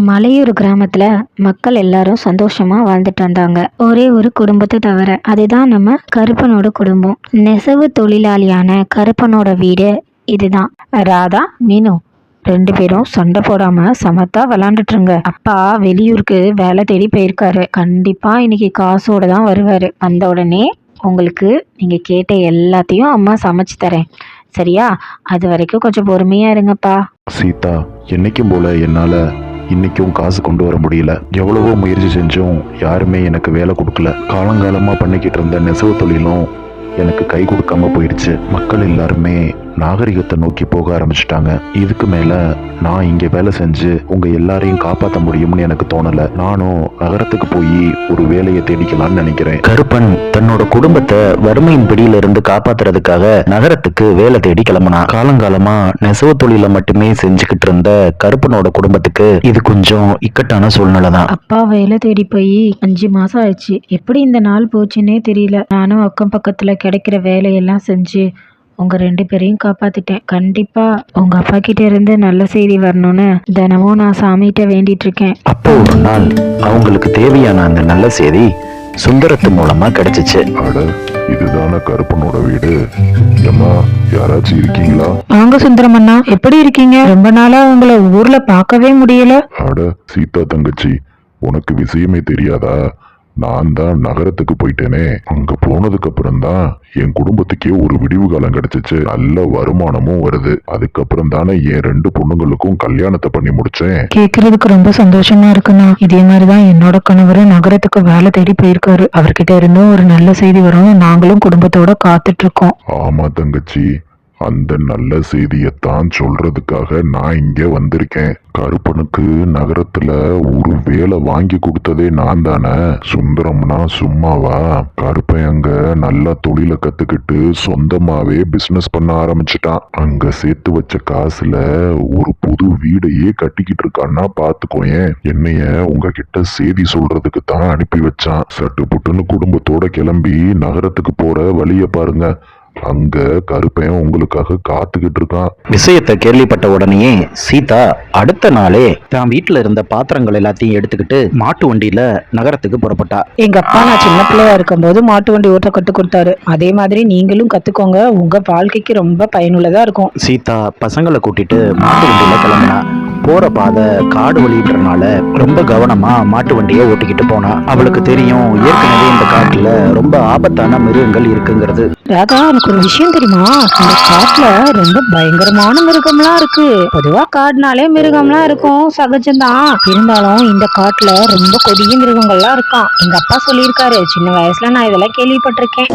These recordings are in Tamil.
மலையூர் கிராமத்துல மக்கள் எல்லாரும் சந்தோஷமா வாழ்ந்துட்டு வந்தாங்க. ஒரே ஒரு குடும்பத்தை தவிர. அதுதான் நம்ம கருப்பனோட குடும்பம். நெசவு தொழிலாளியான கருப்பனோட வீடு இதுதான். ராதா, மீனு ரெண்டு பேரும் சண்டை போடாம சமத்தா விளாண்டுட்டுருங்க. அப்பா வெளியூருக்கு வேலை தேடி போயிருக்காரு. கண்டிப்பா இன்னைக்கு காசோட தான் வருவாரு. வந்த உடனே உங்களுக்கு நீங்க கேட்ட எல்லாத்தையும் அம்மா சமைச்சு தரேன், சரியா? அது வரைக்கும் கொஞ்சம் பொறுமையா இருங்கப்பா. சீதா, என்னைக்கும் போல என்னால இன்னைக்கும் காசு கொண்டு வர முடியல. எவ்வளவோ முயற்சி செஞ்சும் யாருமே எனக்கு வேலை கொடுக்கல. காலங்காலமா பண்ணிக்கிட்டு இருந்த நெசவு தொழிலும் எனக்கு கை கொடுக்காம போயிடுச்சு. மக்கள் எல்லாருமே நாகரிகத்தை நோக்கி போக ஆரம்பிச்சிட்டாங்க. இதுக்கு மேல நான் இங்க வேலை செஞ்சு உங்க எல்லாரையும் காப்பாற்ற முடியும்னு எனக்கு தோணல. நானும் நகரத்துக்கு போய் ஒரு வேலையை தேடிக்கலாம்னு நினைக்கிறேன். கருப்பன் தன்னோட குடும்பத்தை வறுமையின் பிடியில இருந்து காப்பாத்துறதுக்காக நகரத்துக்கு வேலை தேடி கிளம்புனான். காலங்காலமா நெசவு தொழில மட்டுமே செஞ்சுக்கிட்டு இருந்த கருப்பனோட குடும்பத்துக்கு இது கொஞ்சம் இக்கட்டான சூழ்நிலை தான். அப்பா வேலை தேடி போய் 5 மாசம் ஆயிடுச்சு. எப்படி இந்த நாள் போச்சுன்னே தெரியல. நானும் அக்கம் பக்கத்துல கிடைக்கிற வேலையெல்லாம் செஞ்சு உங்க 2 பேரையும் காப்பாத்திட்டேன். கண்டிப்பா உங்க அப்பா கிட்ட இருந்து நல்ல செய்தி வரணும்னு தினமும் நான் சாமிகிட்ட வேண்டிட்டு இருக்கேன். அப்போ ஒரு நாள் அவங்களுக்கு தேவையான அந்த நல்ல செய்தி சுந்தரத்து மூலமா கிடைச்சிச்சு. அட, இதுதானே கருப்பனோட வீடு. ஏம்மா, யாராச்சும் இருக்கீங்களா? வாங்க சுந்தரம் அண்ணா, எப்படி இருக்கீங்க? ரொம்ப நாளா உங்களை ஊர்ல பார்க்கவே முடியல. அட சீதா தங்கச்சி, உனக்கு விஷயமே தெரியாதா? நான் தான் நகரத்துக்கு போயிட்டேனே. அங்க போனதுக்கு அப்புறம் தான் என் குடும்பத்துக்கே ஒரு விடிவு காலம் கிடைச்சிச்சு. நல்ல வருமானமும் வருது. அதுக்கப்புறம் தானே என் 2 பொண்ணுங்களுக்கும் கல்யாணத்தை பண்ணி முடிச்சேன். கேக்குறதுக்கு ரொம்ப சந்தோஷமா இருக்குண்ணா. இதே மாதிரிதான் என்னோட கணவரும் நகரத்துக்கு வேலை தேடி போயிருக்காரு. அவர்கிட்ட இருந்தும் ஒரு நல்ல செய்தி வரும்னு நாங்களும் குடும்பத்தோட காத்துட்டு இருக்கோம். ஆமா தங்கச்சி, அந்த நல்ல செய்தியத்தான் சொல்றதுக்காக நான் இங்க வந்திருக்கேன். கருப்பனுக்கு நகரத்துல ஒரு வேலை வாங்கி கொடுத்ததே நான் தானே. சுந்தரம்னா சும்மாவா? கருப்பன் அங்க நல்ல தொழிலை கத்துக்கிட்டு சொந்தமாவே பிசினஸ் பண்ண ஆரம்பிச்சுட்டான். அங்க சேர்த்து வச்ச காசுல ஒரு புது வீடையே கட்டிக்கிட்டு இருக்கான்னா பாத்துக்கோயேன். என்னைய உங்ககிட்ட செய்தி சொல்றதுக்கு தான் அனுப்பி வச்சான். சட்டு புட்டுன்னு குடும்பத்தோட கிளம்பி நகரத்துக்கு போற வழிய பாருங்க. அங்க கருப்பையன் உங்களுக்காக காத்துக்கிட்டு இருக்கான். விஷயத்தை கேள்விப்பட்ட உடனே சீதா அடுத்த நாளே தான் வீட்டுல இருந்த பாத்திரங்கள் எல்லாத்தையும் எடுத்துக்கிட்டு மாட்டு வண்டியில நகரத்துக்கு புறப்பட்டா. எங்க அப்பா நான் சின்ன பிள்ளையா இருக்கும்போது மாட்டு வண்டி ஓட்ட கத்து கொடுத்தாரு. அதே மாதிரி நீங்களும் கத்துக்கோங்க. உங்க வாழ்க்கைக்கு ரொம்ப பயனுள்ளதா இருக்கும். சீதா பசங்களை கூட்டிட்டு மாட்டு வண்டியில கிளம்பினா. போற பாதை காடு வழின்றனால ரொம்ப கவனமா மாட்டு வண்டியை ஓட்டிக்கிட்டு போனா. அவளுக்கு தெரியும் ஏற்கனவே இந்த காட்டுல ரொம்ப ஆபத்தான மிருகங்கள் இருக்குங்கிறது. ராதா, எனக்கு ஒரு விஷயம் தெரியுமா? இந்த காட்டுல ரொம்ப பயங்கரமான மிருகம்லாம் இருக்கு. பொதுவா காடுனாலே மிருகம்லாம் இருக்கும், சகஜம்தான். இருந்தாலும் இந்த காட்டுல ரொம்ப கொடிய மிருகங்கள்லாம் இருக்கான். எங்க அப்பா சொல்லியிருக்காரு. சின்ன வயசுல நான் இதெல்லாம் கேள்விப்பட்டிருக்கேன்.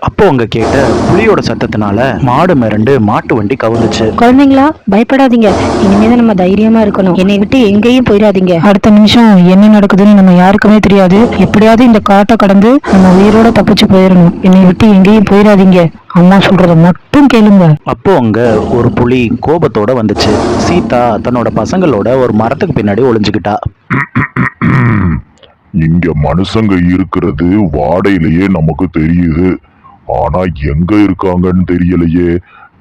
அப்போ அங்க கேட்ட புலியோட சத்தத்தினால மாடு மிரண்டு மாட்டு வண்டி கவுந்துச்சு. குழந்தைங்களா, பயப்படாதீங்க. இனிமேதான் நம்ம தைரியமா இருக்கணும். என்னை விட்டு எங்கேயும் போயிடாதீங்க. அடுத்த நிமிஷம் என்ன நடக்குதுன்னு நம்ம யாருக்குமே தெரியாது. எப்படியாவது இந்த காட்டை கடந்து நம்ம உயிரோட தப்பிச்சு போயிடணும். என்னை விட்டு எங்கேயும் போயிடாதீங்க. அம்மா சொல்றத மட்டும் கேளுங்க. அப்போ அங்க ஒரு புலி கோபத்தோட வந்துச்சு. சீதா தன்னோட பசங்களோட ஒரு மரத்துக்கு பின்னாடி ஒளிஞ்சுக்கிட்டா. இங்க மனுஷங்க இருக்கிறது வாடையிலேயே நமக்கு தெரியுது. ஆனா எங்க இருக்காங்கன்னு தெரியலையே.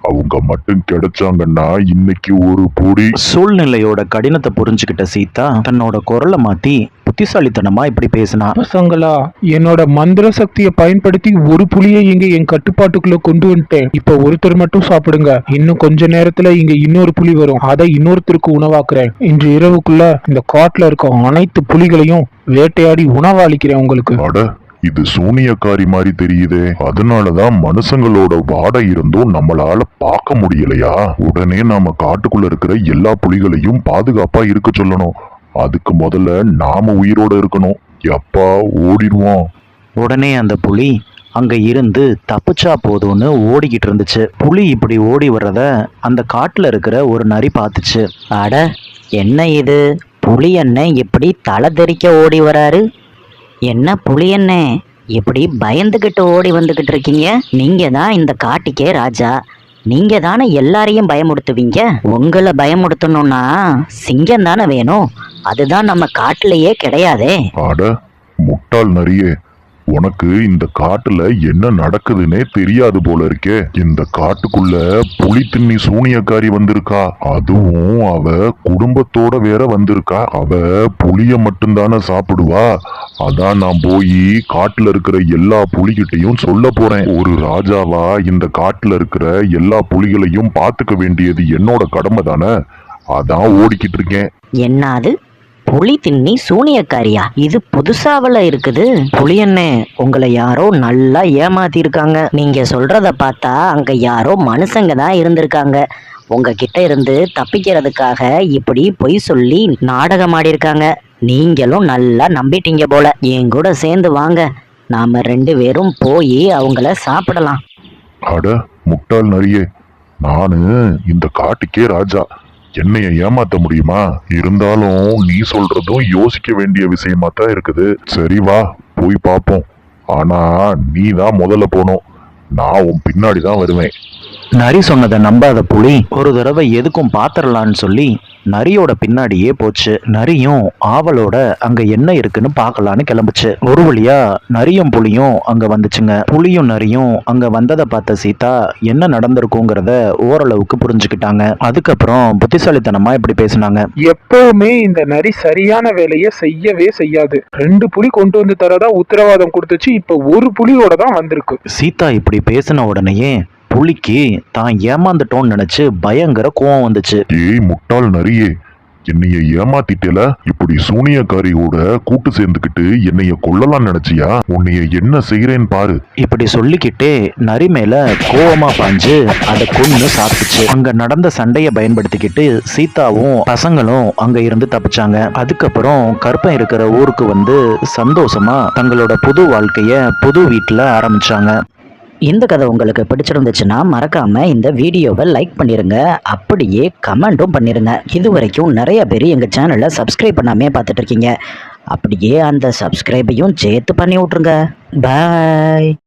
அவங்க மட்டும் கிடைச்சாங்கன்னா இன்னைக்கு ஒரு பொடி. சூழ்நிலையோட கடினத்தை புரிஞ்சுக்கிட்ட சீதா தன்னோட குரலை மாத்தி புத்திசாலித்தனமா இப்படி பேசினா. பசங்களா, என்னோட மந்திர சக்தியை பயன்படுத்தி ஒரு புலியை இங்க என் கட்டுப்பாட்டுக்குள்ள கொண்டு வந்துட்டேன். இப்ப ஒருத்தர் மட்டும் சாப்பிடுங்க. இன்னும் கொஞ்ச நேரத்துல இங்க இன்னொரு புலி வரும். அதை இன்னொருத்தருக்கு உணவாக்குறேன். இன்று இரவுக்குள்ள இந்த காட்டுல இருக்க அனைத்து புலிகளையும் வேட்டையாடி உணவளிக்கிறேன் உங்களுக்கு. அட, இது சூனியக்காரி மாதிரி தெரியுதே. அதனாலதான் மனுஷங்களோட வாடை இருந்தும் நம்மளால பார்க்க முடியலையா? உடனே நாம காட்டுக்குள்ள இருக்கிற எல்லா புலிகளையும் பாதுகாப்பா இருக்க சொல்லணும். அதுக்கு முதல்ல நாம உயிரோட இருக்கணும். எப்பா ஓடிடுவோம். உடனே அந்த புலி அங்க இருந்து தப்பிச்சா போதும்னு ஓடிக்கிட்டு இருந்துச்சு. புலி இப்படி ஓடி வர்றத அந்த காட்டுல இருக்கிற ஒரு நரி பார்த்துச்சு. அட, என்ன இது? புலி அண்ணன் இப்படி தலை தெறிக்க ஓடி வராரு. என்ன புலி அண்ணே, இப்படி பயந்துகிட்டு ஓடி வந்துகிட்டு இருக்கீங்க? நீங்க தான் இந்த காட்டுக்கே ராஜா. நீங்க தானே எல்லாரையும் பயமுடுத்துவீங்க. உங்களை பயமுடுத்தணும்னா சிங்கம் தானே வேணும். அதுதான் நம்ம காட்டுலயே கிடையாதே. அட முட்டாள் நரியே, உனக்கு இந்த காட்டுல என்ன நடக்குதுன்னே தெரியாது போல இருக்கே. இந்த காட்டுக்குள்ள புலி திண்ணி சூனியக்காரி வந்திருக்கா. அதுவும் அவ குடும்பத்தோட வேற வந்திருக்கா. அவ புலிய மட்டும்தானே சாப்பிடுவா. அதான் நான் போய் காட்டுல இருக்கிற எல்லா புலிகிட்டையும் சொல்ல போறேன். ஒரு ராஜாவா இந்த காட்டுல இருக்கிற எல்லா புலிகளையும் பார்த்துக்க வேண்டியது என்னோட கடமை தானே. அதான் ஓடிக்கிட்டு இருக்கேன். என்னது புலி திண்ணி சூனியக்காரியா? இது புதுசாவல இருக்குது. புலியண்ணே, உங்களை யாரோ நல்லா ஏமாத்தி இருக்காங்க. நீங்க சொல்றத பார்த்தா அங்க யாரோ மனுஷங்க தான் இருந்திருக்காங்க. உங்ககிட்ட இருந்து தப்பிக்கிறதுக்காக இப்படி பொய் சொல்லி நாடகம் ஆடி இருக்காங்க. நீங்களும் நல்லா நம்பிட்டீங்க போல. என் கூட சேர்ந்து வாங்க, நாம 2 பேரும் போய் அவங்கள சாப்பிடலாம். அட முட்டாள் நரியே, நானு இந்த காட்டுக்கே ராஜா. என்னைய ஏமாத்த முடியுமா? இருந்தாலும் நீ சொல்றதும் யோசிக்க வேண்டிய விஷயமா தான் இருக்குது. சரி வா, போய் பார்ப்போம். ஆனா நீ தான் முதல்ல போகணும். நான் உன் பின்னாடி தான் வருவேன். நரி சொன்னதை நம்பாத புலி ஒரு தடவை எதுக்கும் பாத்திரலான்னு சொல்லி நரியோட பின்னாடியே போச்சு. நரியும் ஆவலோட அங்க என்ன இருக்குன்னு பார்க்கலான்னு கிளம்புச்சு. ஒரு வழியா நரியும் புலியும் அங்க வந்துச்சுங்க. புலியும் நரியும் அங்க வந்ததை பார்த்த சீதா என்ன நடந்திருக்குங்கிறத ஓரளவுக்கு புரிஞ்சுக்கிட்டாங்க. அதுக்கப்புறம் புத்திசாலித்தனமா இப்படி பேசினாங்க. எப்பவுமே இந்த நரி சரியான வேலையை செய்யவே செய்யாது. 2 புலி கொண்டு வந்து தரதா உத்தரவாதம் கொடுத்துச்சு. இப்ப ஒரு புலியோட தான் வந்திருக்கு. சீதா இப்படி பேசின உடனேயே புலிக்கு தான் ஏமாந்துட்டோன்னு நினைச்சு பயங்கர கோவம் வந்துச்சு. ஏய் முட்டாள் நரியே, என்னைய ஏமாத்திட்டல. இப்படி சூனியக்காரியோட கூட்டு சேர்ந்துக்கிட்டு என்னைய கொல்லலாம் நினைச்சியா? உன்னைய என்ன செய்யறேன்னு பாரு. இப்படி சொல்லிக்கிட்டே நரி மேல கோவமா பாஞ்சு அதை கொன்னு சாப்பிட்டுச்சு. அங்க நடந்த சண்டையை பயன்படுத்திக்கிட்டு சீதாவும் பசங்களும் அங்க இருந்து தப்பிச்சாங்க. அதுக்கப்புறம் கருப்பன் இருக்கிற ஊருக்கு வந்து சந்தோஷமா தங்களோட புது வாழ்க்கைய புது வீட்டுல ஆரம்பிச்சாங்க. இந்த கதை உங்களுக்கு பிடிச்சிருந்துச்சுன்னா மறக்காம இந்த வீடியோவை லைக் பண்ணிருங்க. அப்படியே கமெண்ட்டும் பண்ணிருங்க. இது வரைக்கும் நிறைய பேர் எங்க சேனலை சப்ஸ்கிரைப் பண்ணாமே பார்த்துட்டு இருக்கீங்க. அப்படியே அந்த சப்ஸ்கிரைபையும் சேர்த்து பண்ணி விட்ருங்க. பாய்.